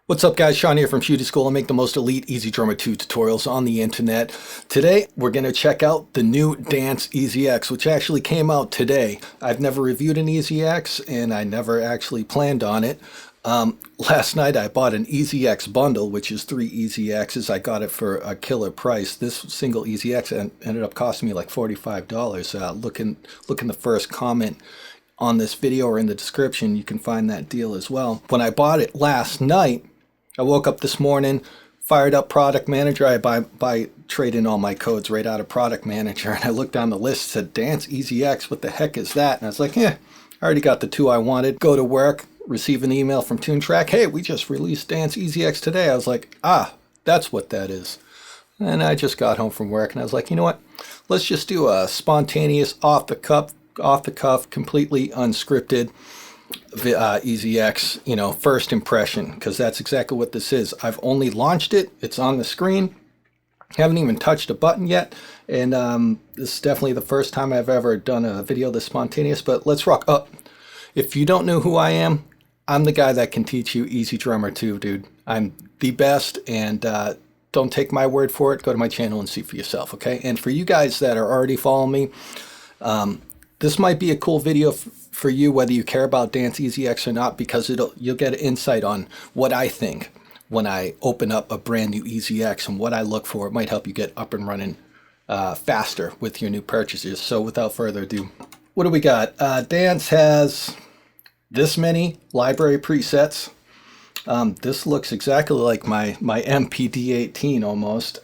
What's up guys, Sean here from Shootie School. I make the most elite EZDrummer 2 tutorials on the internet. Today we're going to check out the new Dance EZX, which actually came out today. I've never reviewed an EZX and I never actually planned on it. Last night I bought an EZX bundle, which is 3 EZXs. I got it for a killer price. This single EZX ended up costing me like $45. Look in the first comment on this video or in the description, you can find that deal as well. When I bought it last night, I woke up this morning, fired up Product Manager. I trade in all my codes right out of Product Manager, and I looked down the list, said Dance EZX, what the heck is that? And I was like, I already got the 2 I wanted. Go to work, receive an email from TuneTrack, hey, we just released Dance EZX today. I was like, that's what that is. And I just got home from work, and I was like, you know what? Let's just do a spontaneous, off the cuff, completely unscripted EZX, first impression, because that's exactly what this is. I've only launched it. It's on the screen. Haven't even touched a button yet. And this is definitely the first time I've ever done a video this spontaneous, but let's rock up. If you don't know who I am, I'm the guy that can teach you EZDrummer 2, dude. I'm the best, and don't take my word for it. Go to my channel and see for yourself, okay? And for you guys that are already following me, this might be a cool video for you, whether you care about Dance EZX or not, because you'll get an insight on what I think when I open up a brand new EZX and what I look for. It might help you get up and running faster with your new purchases. So without further ado, what do we got? Dance has this many library presets. This looks exactly like my MPD18 almost.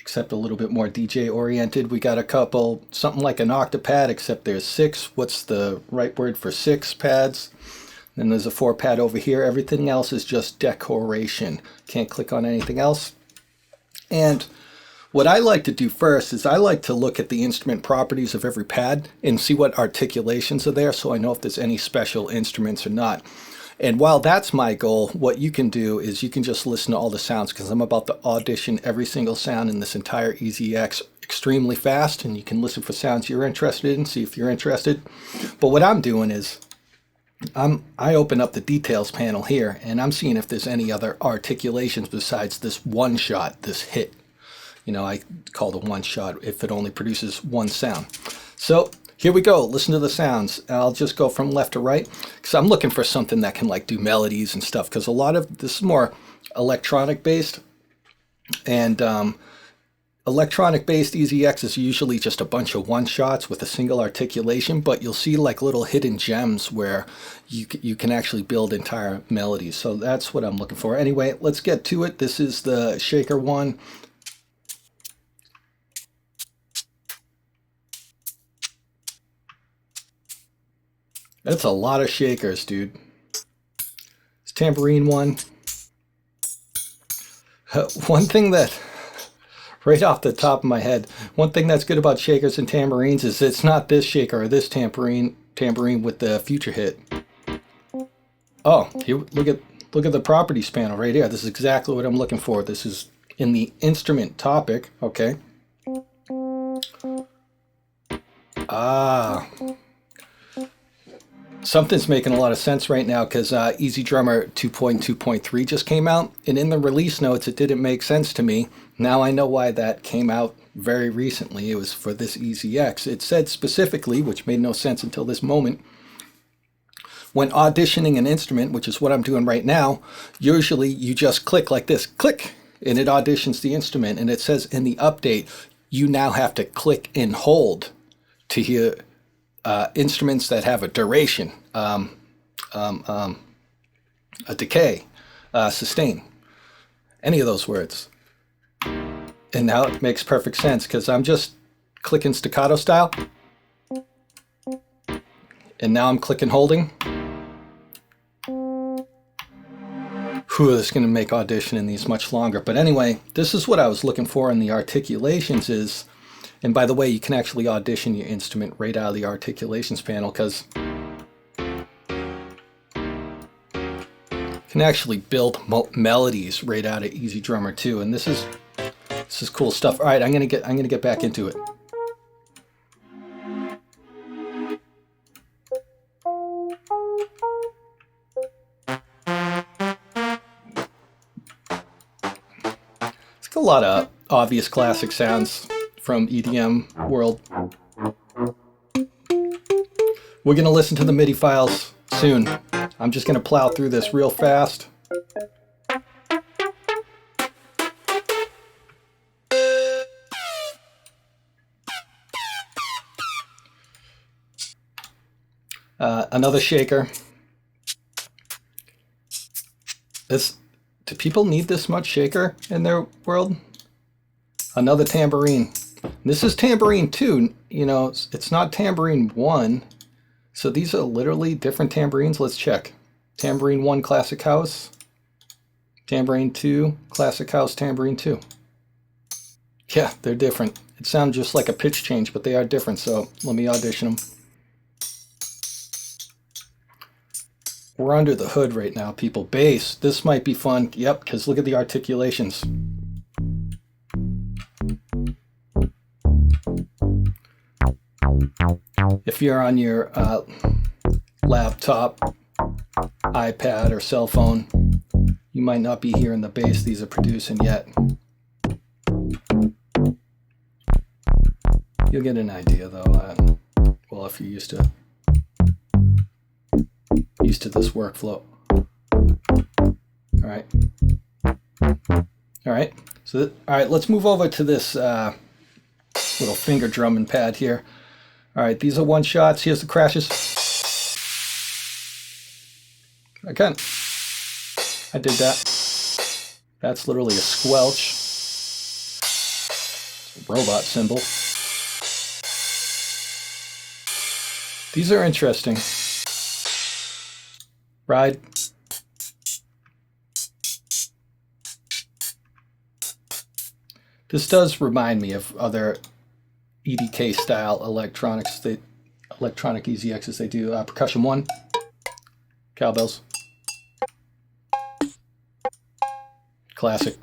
Except a little bit more DJ oriented. We got a couple, something like an octapad, except there's 6. What's the right word for 6 pads? Then there's a 4 pad over here. Everything else is just decoration. Can't click on anything else. And what I like to do first is I like to look at the instrument properties of every pad and see what articulations are there, so I know if there's any special instruments or not. And while that's my goal, what you can do is you can just listen to all the sounds, because I'm about to audition every single sound in this entire EZX extremely fast, and you can listen for sounds you're interested in, see if you're interested. But what I'm doing is I open up the details panel here, and I'm seeing if there's any other articulations besides this one shot, this hit. I call it one shot if it only produces one sound. So here we go. Listen to the sounds. I'll just go from left to right because I'm looking for something that can do melodies and stuff, because a lot of this is more electronic based, and electronic based EZX is usually just a bunch of one shots with a single articulation, but you'll see like little hidden gems where you can actually build entire melodies. So that's what I'm looking for. Anyway, let's get to it. This is the shaker one. That's a lot of shakers, dude. It's tambourine one. One thing that, right off the top of my head, one thing that's good about shakers and tambourines is it's not this shaker or this tambourine with the future hit. Oh, here, look at the properties panel right here. This is exactly what I'm looking for. This is in the instrument topic. Okay. Something's making a lot of sense right now, because EZDrummer 2.2.3 just came out, and in the release notes it didn't make sense to me. Now I know why that came out very recently. It was for this EZX. It said specifically, which made no sense until this moment, when auditioning an instrument, which is what I'm doing right now, usually you just click like this, click, and it auditions the instrument. And it says in the update, you now have to click and hold to hear instruments that have a duration, a decay, sustain, any of those words. And now it makes perfect sense, because I'm just clicking staccato style, and now I'm clicking holding. Whew, this is going to make auditioning these much longer. But anyway, this is what I was looking for in the articulations is. And by the way, you can actually audition your instrument right out of the articulations panel, because you can actually build melodies right out of EZDrummer 2, and this is cool stuff. All right, I'm gonna get back into it. A lot of obvious classic sounds from EDM world. We're going to listen to the MIDI files soon. I'm just going to plow through this real fast. Another shaker. Do people need this much shaker in their world? Another tambourine. This is tambourine 2. You know, it's not tambourine 1. So these are literally different tambourines. Let's check. Tambourine 1, classic house. Tambourine 2, classic house, tambourine 2. Yeah, they're different. It sounds just like a pitch change, but they are different. So let me audition them. We're under the hood right now, people. Bass. This might be fun. Yep, because look at the articulations. If you're on your laptop, iPad, or cell phone, you might not be hearing the bass these are producing yet. You'll get an idea, though. Well, if you're used to this workflow. All right. So, all right. Let's move over to this little finger drumming pad here. All right, these are one shots. Here's the crashes. Again, I did that. That's literally a squelch. It's a robot symbol. These are interesting. Ride. This does remind me of other EDK style electronic EZXs. They do percussion 1, cowbells, classic.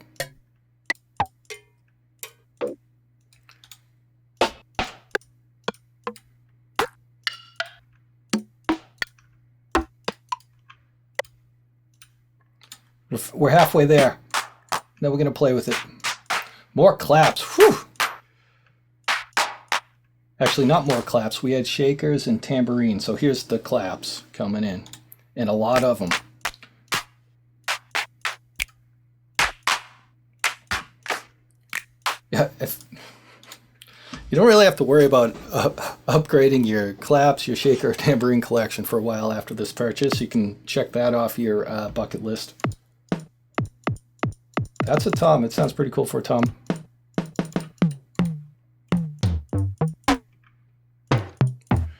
We're halfway there. Now we're going to play with it. More claps. Whew. Actually, not more claps. We had shakers and tambourines. So here's the claps coming in. And a lot of them. Yeah, you don't really have to worry about upgrading your claps, your shaker, tambourine collection for a while after this purchase. You can check that off your bucket list. That's a tom. It sounds pretty cool for a tom.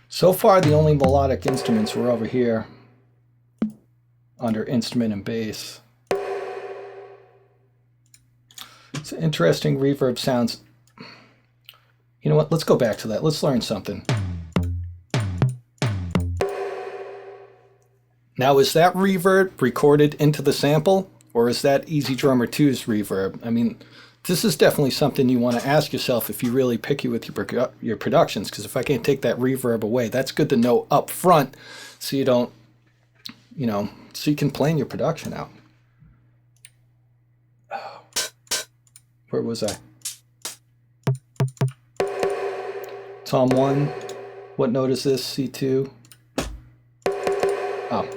So far, the only melodic instruments were over here under instrument and bass. It's interesting reverb sounds. You know what? Let's go back to that. Let's learn something. Now, is that reverb recorded into the sample, or is that EZDrummer 2's reverb? I mean, this is definitely something you want to ask yourself if you really picky with your productions, because if I can't take that reverb away, that's good to know up front so you don't, you know, so you can plan your production out. Oh. Where was I? Tom 1. What note is this? C2. Oh.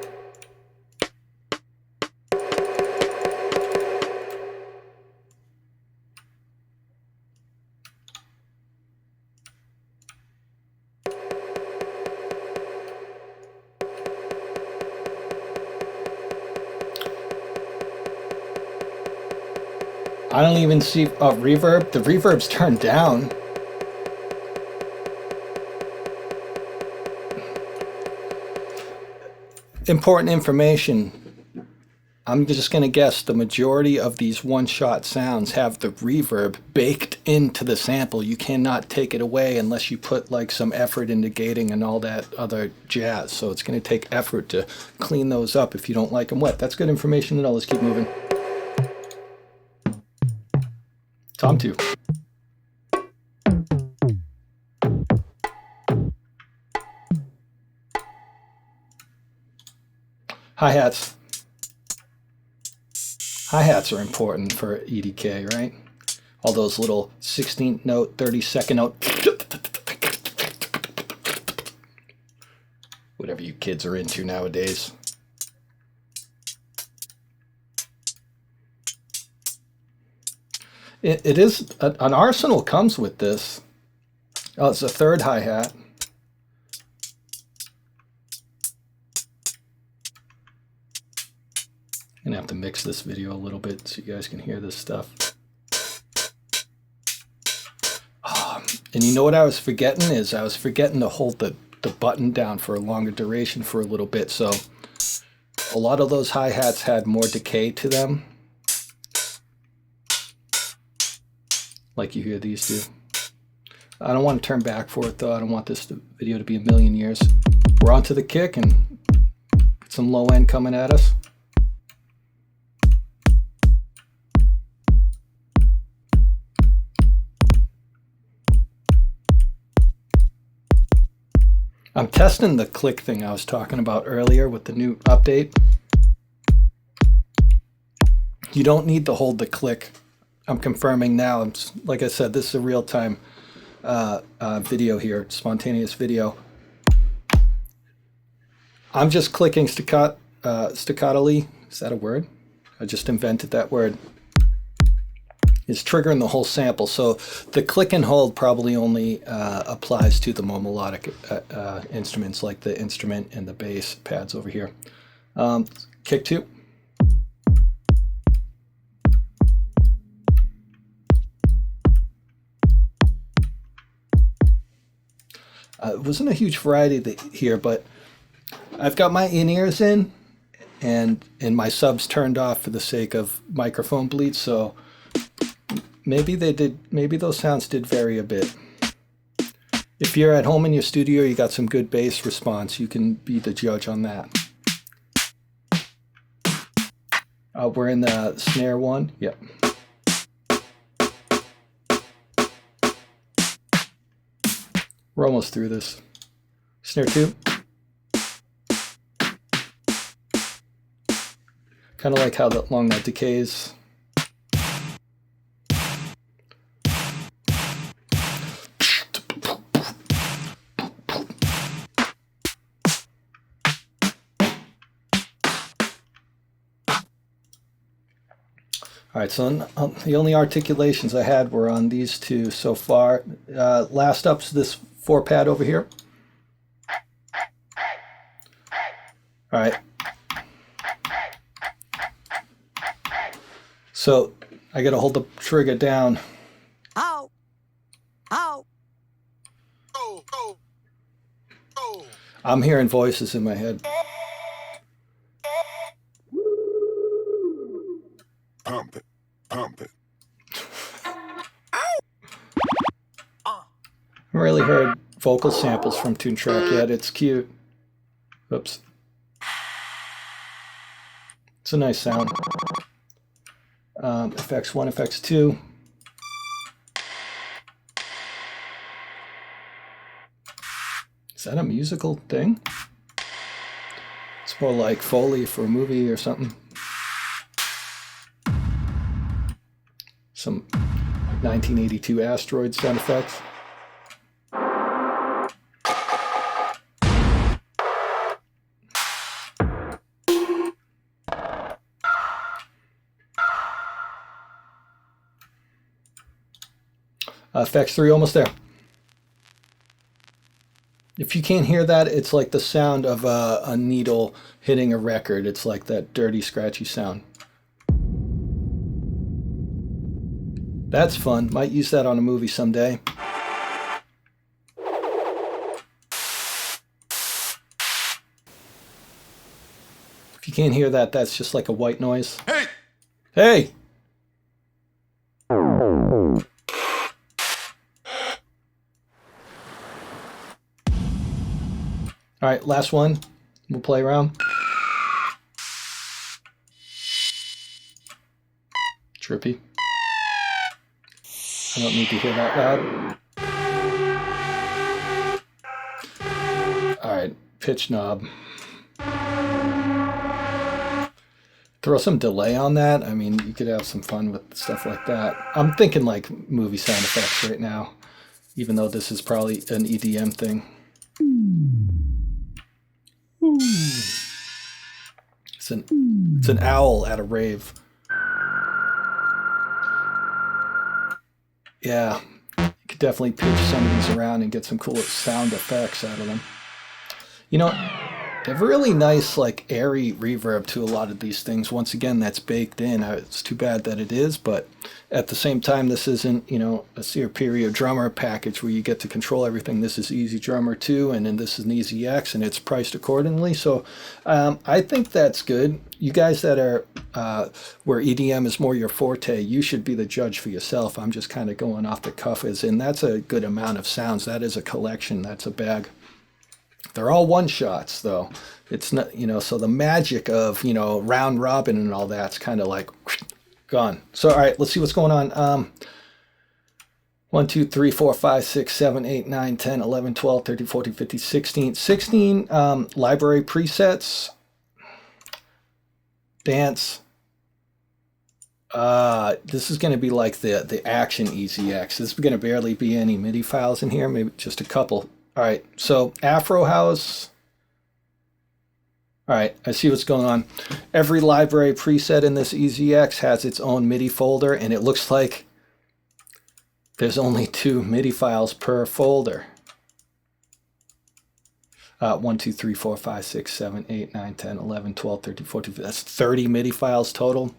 I don't even see reverb. The reverb's turned down. Important information. I'm just going to guess the majority of these one-shot sounds have the reverb baked into the sample. You cannot take it away unless you put like some effort into gating and all that other jazz. So it's going to take effort to clean those up if you don't like them wet. That's good information to know. Let's keep moving. Tom 2. Hi-hats. Hi-hats are important for EDK, right? all those little 16th note, 32nd note, whatever you kids are into nowadays. It is, an Arsenal comes with this. Oh, it's a third hi-hat. I'm gonna have to mix this video a little bit so you guys can hear this stuff. And you know what I was forgetting is I was forgetting to hold the button down for a longer duration for a little bit. So a lot of those hi-hats had more decay to them. Like you hear these do. I don't want to turn back for it though. I don't want this video to be a million years. We're onto the kick and get some low end coming at us. I'm testing the click thing I was talking about earlier with the new update. You don't need to hold the click. I'm confirming now. Like I said, this is a real-time video here, spontaneous video. I'm just clicking staccato-ly. Is that a word? I just invented that word. Is triggering the whole sample. So the click and hold probably only applies to the more melodic instruments like the instrument and the bass pads over here. Kick 2. It wasn't a huge variety here, but I've got my in-ears in and my subs turned off for the sake of microphone bleed, so maybe those sounds did vary a bit. If you're at home in your studio, you got some good bass response, you can be the judge on that. We're in the snare 1. Yep. We're almost through this. Snare 2. Kind of like how long that decays. All right, so the only articulations I had were on these two so far. Last up's this 4-pad over here. All right. So I got to hold the trigger down. Ow! Ow! Oh! Oh! Oh! I'm hearing voices in my head. Pump it, pump it. I haven't really heard vocal samples from Toontrack yet. It's cute. Oops. It's a nice sound. FX1, FX2. Is that a musical thing? It's more like Foley for a movie or something. Some 1982 asteroid sound effects. FX3 almost there. If you can't hear that, it's like the sound of a needle hitting a record. It's like that dirty, scratchy sound. That's fun. Might use that on a movie someday. If you can't hear that, that's just like a white noise. Hey! Hey! All right, last one. We'll play around. Trippy. I don't need to hear that loud. All right, pitch knob. throw some delay on that. I mean, you could have some fun with stuff like that. I'm thinking like movie sound effects right now, even though this is probably an EDM thing. It's an owl at a rave. Yeah, you could definitely pitch some of these around and get some cool sound effects out of them. You know, they have really nice, like, airy reverb to a lot of these things. Once again, that's baked in. It's too bad that it is, but at the same time, this isn't, you know, a 𝗪𝗪𝗔𝗪 package where you get to control everything. This is EZDrummer 2, and then this is an EZX, and it's priced accordingly. So I think that's good. You guys that are where EDM is more your forte, you should be the judge for yourself. I'm just kind of going off the cuff, as in that's a good amount of sounds. That is a collection. That's a bag. They're all one-shots, though. It's not, you know, so the magic of, you know, round robin and all that's kind of like gone. So, all right, let's see what's going on. 1, 2, 3, 4, 5, 6, 7, 8, 9, 10, 11, 12, 13, 14, 15, 16. 16 library presets. Dance. This is going to be like the action EZX. This is going to barely be any MIDI files in here, maybe just a couple. All right, so Afro House. All right, I see what's going on. Every library preset in this EZX has its own MIDI folder, and it looks like there's only 2 MIDI files per folder. 1, 2, 3, 4, 5, 6, 7, 8, 9, 10, 11, 12, 13, 14, 15. That's 30 MIDI files total.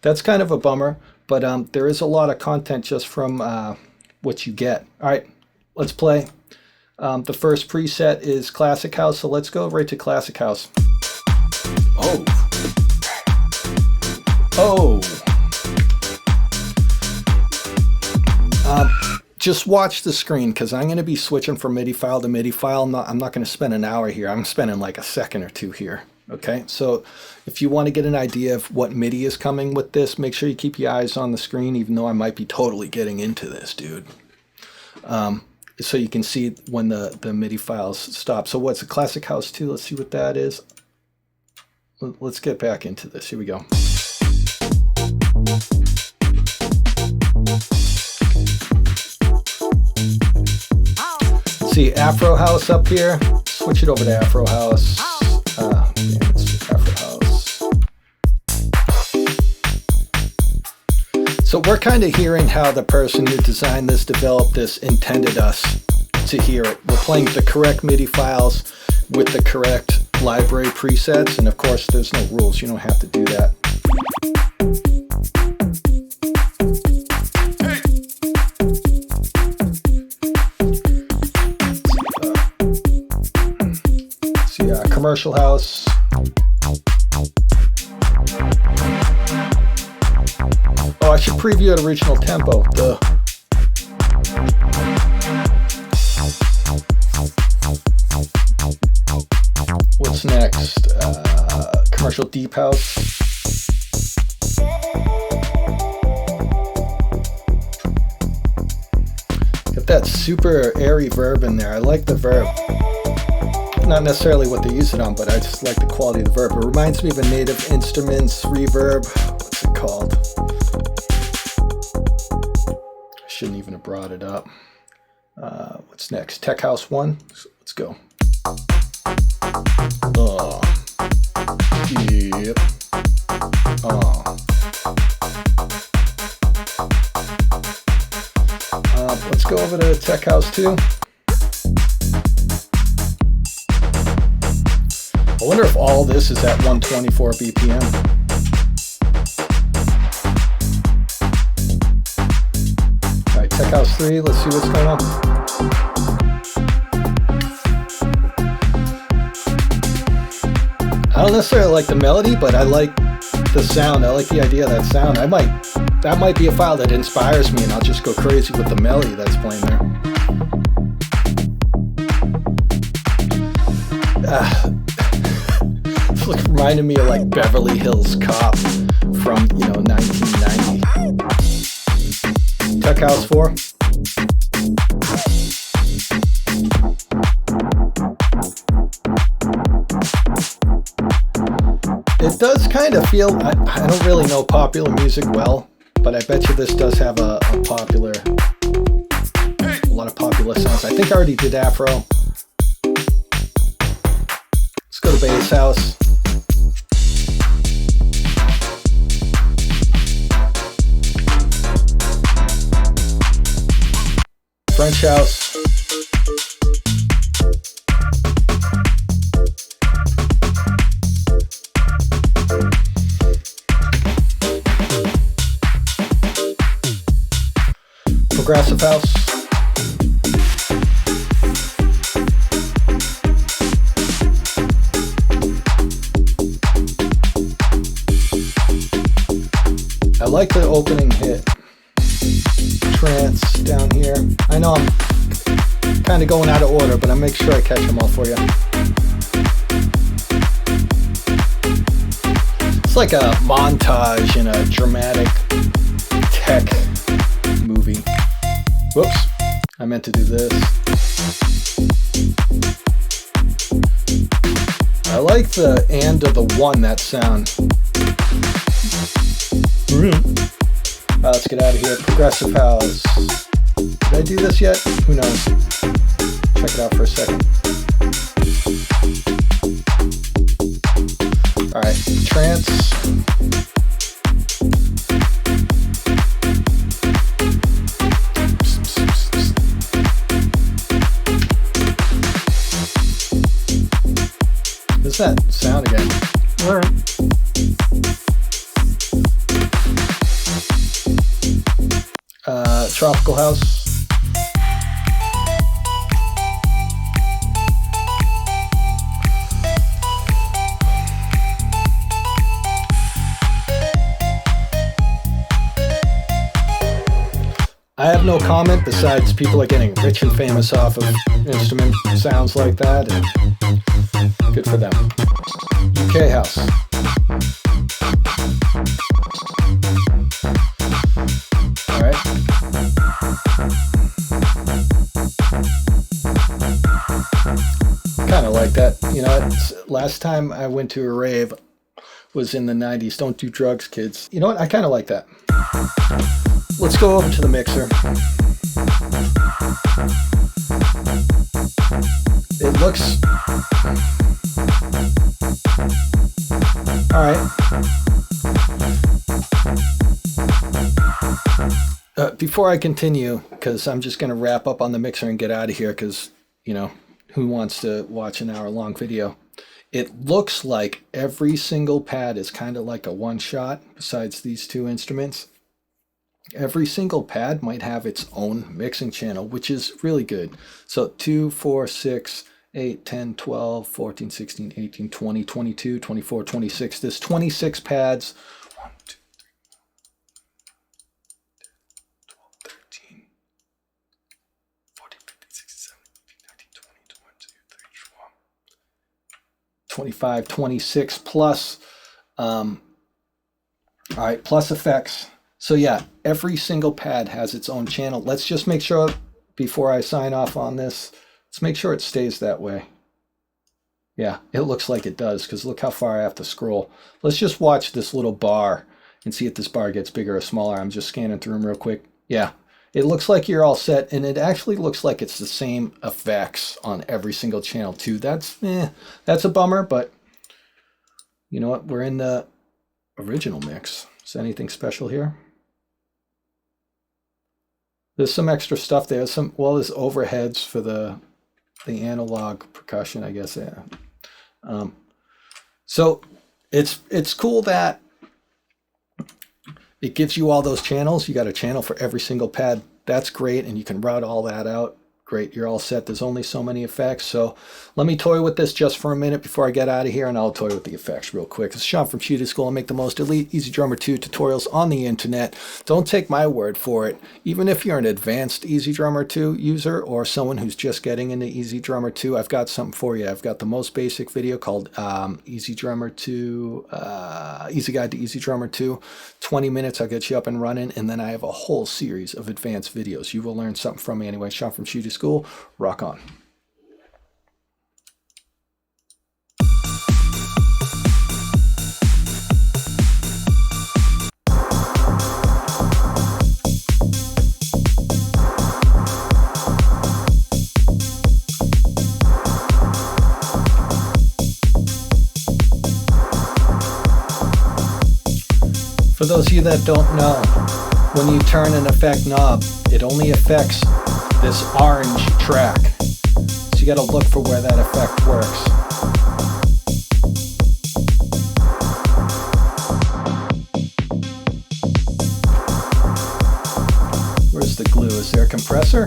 That's kind of a bummer, but there is a lot of content just from what you get. All right, let's play. The first preset is Classic House, so let's go right to Classic House. Oh. Oh. Just watch the screen, because I'm going to be switching from MIDI file to MIDI file. I'm not going to spend an hour here. I'm spending like a second or two here. Okay, so if you want to get an idea of what MIDI is coming with this, make sure you keep your eyes on the screen, even though I might be totally getting into this, dude. So you can see when the MIDI files stop. So what's a Classic House 2? Let's see what that is. Let's get back into this. Here we go. See Afro House up here. Switch it over to Afro House. It's Afro House. So we're kind of hearing how the person who designed this, developed this, intended us to hear it. We're playing the correct MIDI files with the correct library presets, and of course there's no rules. You don't have to do that. Commercial house. Oh, I should preview an original tempo. Duh. What's next? Commercial deep house. Got that super airy verb in there. I like the verb. Not necessarily what they use it on, but I just like the quality of the verb. It reminds me of a Native Instruments reverb. What's it called? I shouldn't even have brought it up. What's next? Tech House 1. Let's go. Yep. Let's go over to Tech House 2. I wonder if all this is at 124 BPM. All right, Tech House 3, let's see what's going on. I don't necessarily like the melody, but I like the sound. I like the idea of that sound. That might be a file that inspires me, and I'll just go crazy with the melody that's playing there. It reminded me of like Beverly Hills Cop from, 1990. Tech House 4. It does kind of feel, I don't really know popular music well, but I bet you this does have a lot of popular sounds. I think I already did Afro. Let's go to bass house. French house. Progressive house. I like the opening hit. Trance down here. I know I'm kind of going out of order, but I'll make sure I catch them all for you. It's like a montage in a dramatic tech movie. Whoops, I meant to do this. I like the and of the one, that sound. Let's get out of here. Progressive house. Did I do this yet? Who knows? Check it out for a second. Alright, trance. What's that sound again? Tropical house. I have no comment besides people are getting rich and famous off of instrument sounds like that, and good for them. UK house. All right. Kind of like that. You know, last time I went to a rave was in the 90s. Don't do drugs, kids. You know what? I kind of like that. Let's go over to the mixer. It looks... All right. Before I continue, because I'm just going to wrap up on the mixer and get out of here, because, you know, who wants to watch an hour-long video? It looks like every single pad is kind of like a one-shot, besides these two instruments. Every single pad might have its own mixing channel, which is really good. So 2, 4, 6, 8, 10, 12, 14, 16, 18, 20, 22, 24, 26. There's 26 pads. 1, 2, 3, 12, 13, 14, 15, 16, 17, 18, 19, 20, 21, 22, 23, 24, 25, 26 plus, all right, plus effects. So yeah, every single pad has its own channel. Let's just make sure, before I sign off on this, let's make sure it stays that way. Yeah, it looks like it does, because look how far I have to scroll. Let's just watch this little bar and see if this bar gets bigger or smaller. I'm just scanning through them real quick. Yeah, it looks like you're all set, and it actually looks like it's the same effects on every single channel too. That's a bummer, but you know what? We're in the original mix. Is there anything special here? There's some extra stuff there. There's overheads for the analog percussion, I guess. Yeah. So it's cool that it gives you all those channels. You got a channel for every single pad. That's great, and you can route all that out. Great, you're all set. There's only so many effects. So let me toy with this just for a minute before I get out of here, and I'll toy with the effects real quick. It's Sean from Shootie School. I make the most elite EZDrummer 2 tutorials on the internet. Don't take my word for it. Even if you're an advanced EZDrummer 2 user or someone who's just getting into EZDrummer 2, I've got something for you. I've got the most basic video called EZDrummer 2, Easy Guide to EZDrummer 2. 20 minutes, I'll get you up and running, and then I have a whole series of advanced videos. You will learn something from me anyway. Sean from Shootie School. Rock on. For those of you that don't know, when you turn an effect knob, it only affects this orange track. So you gotta look for where that effect works. Where's the glue? Is there a compressor?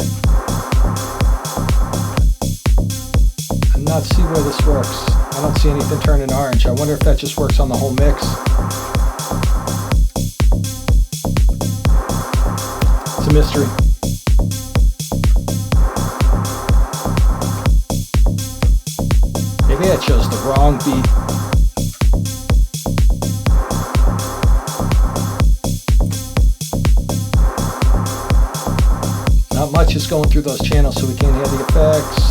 I'm not see where this works. I don't see anything turning orange. I wonder if that just works on the whole mix. It's a mystery. Maybe I chose the wrong beat. Not much is going through those channels, so we can't hear the effects.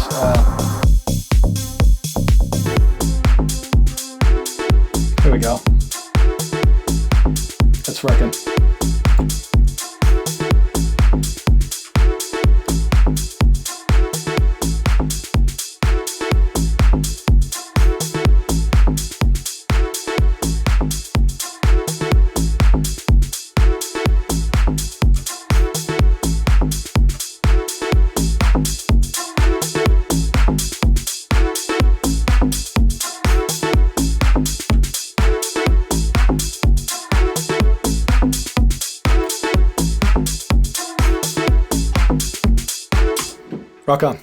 Here we go. It's working. Rock on.